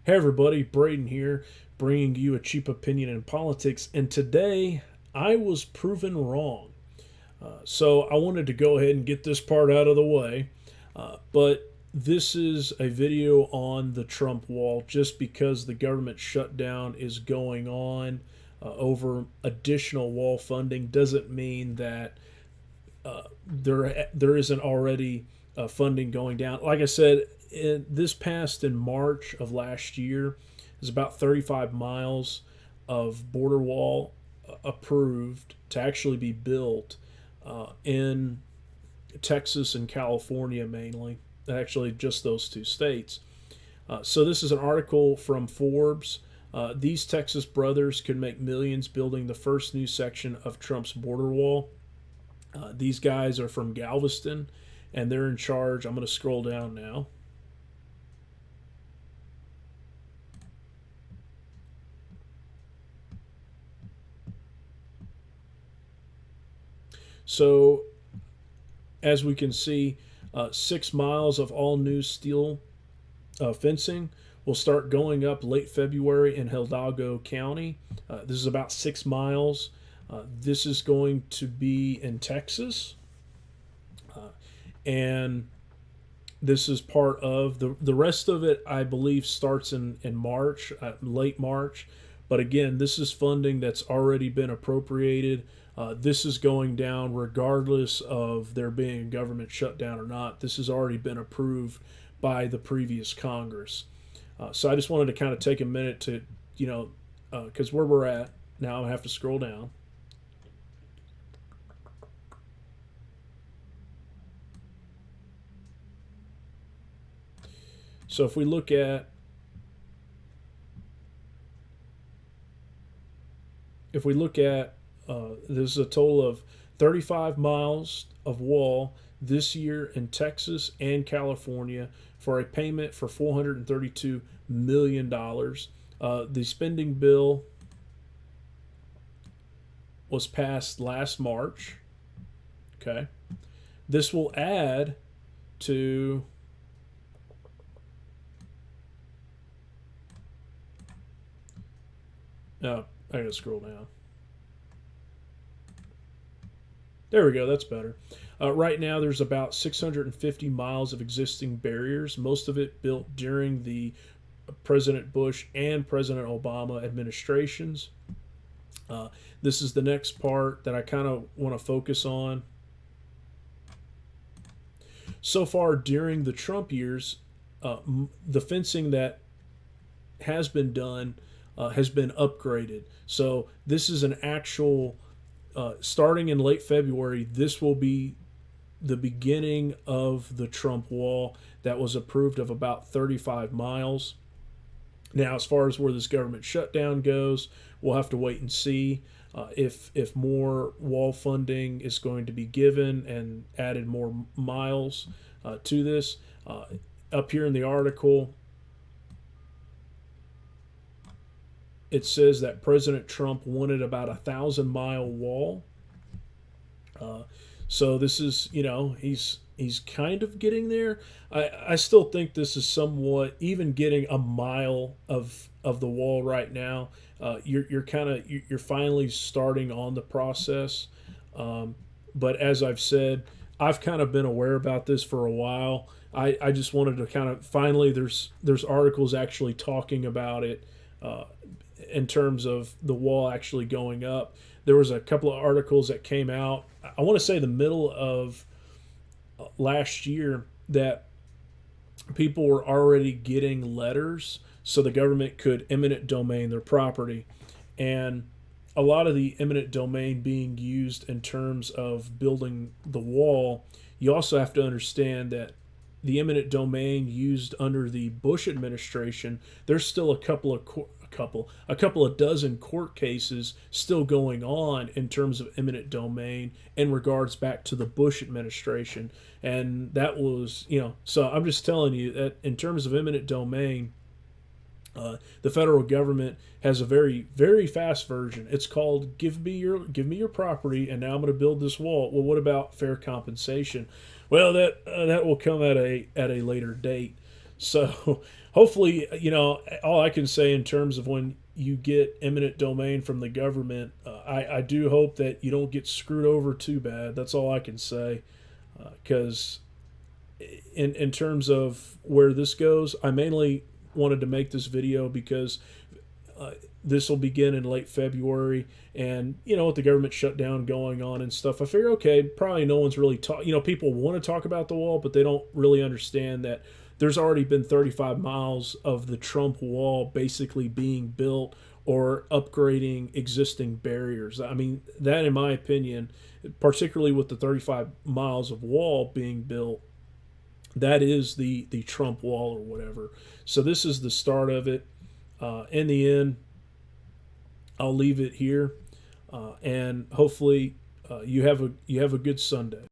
Hey everybody, Braden here, bringing you a cheap opinion in politics. And today I was proven wrong. So I wanted to go ahead and get this part out of the way. But this is a video on the Trump wall just because the government shutdown is going on over additional wall funding doesn't mean that there isn't already funding going down. Like I said, this passed in March of last year. There's about 35 miles of border wall approved to actually be built in Texas and California mainly. Actually, just those two states. So this is an article from Forbes. These Texas brothers could make millions building the first new section of Trump's border wall. These guys are from Galveston, and they're in charge. I'm going to scroll down now. So, as we can see, 6 miles of all new steel fencing will start going up late February in Hidalgo County. This is about 6 miles. This is going to be in Texas. And this is part of the rest of it, I believe, starts in March, late March. But again, this is funding that's already been appropriated. This is going down regardless of there being a government shutdown or not. This has already been approved by the previous Congress. So I just wanted to kind of take a minute to, because where we're at now, I'm going to have to scroll down. So if we look at this is a total of 35 miles of wall this year in Texas and California for a payment for $432 million. The spending bill was passed last March. Okay. This will add to I gotta scroll down. There we go, that's better. Right now, there's about 650 miles of existing barriers, most of it built during the President Bush and President Obama administrations. This is the next part that I kind of want to focus on. So far during the Trump years, the fencing that has been done has been upgraded. So this is an actual, starting in late February, this will be the beginning of the Trump wall that was approved of about 35 miles. Now, as far as where this government shutdown goes, we'll have to wait and see if more wall funding is going to be given and added more miles to this. Up here in the article, it says that President Trump wanted about 1,000-mile wall. So this is, he's kind of getting there. I still think this is somewhat, even getting a mile of the wall right now. You're finally starting on the process. But as I've said, I've kind of been aware about this for a while. I just wanted to kind of finally there's articles actually talking about it. In terms of the wall actually going up. There was a couple of articles that came out, I want to say the middle of last year, that people were already getting letters so the government could eminent domain their property. And a lot of the eminent domain being used in terms of building the wall, you also have to understand that the eminent domain used under the Bush administration, there's still a couple of dozen court cases still going on in terms of eminent domain in regards back to the Bush administration. And that was, so I'm just telling you that in terms of eminent domain, the federal government has a very, very fast version. It's called give me your property, and now I'm going to build this wall. Well, what about fair compensation? Well, that will come at a later date. So hopefully, all I can say in terms of when you get eminent domain from the government, I do hope that you don't get screwed over too bad. That's all I can say. Because in terms of where this goes, I mainly wanted to make this video because this will begin in late February, and with the government shutdown going on and stuff, I figure okay, probably no one's really talk. People want to talk about the wall, but they don't really understand that there's already been 35 miles of the Trump wall basically being built or upgrading existing barriers. I mean, that in my opinion, particularly with the 35 miles of wall being built, that is the Trump wall or whatever. So this is the start of it. In the end, I'll leave it here, and hopefully you have a good Sunday.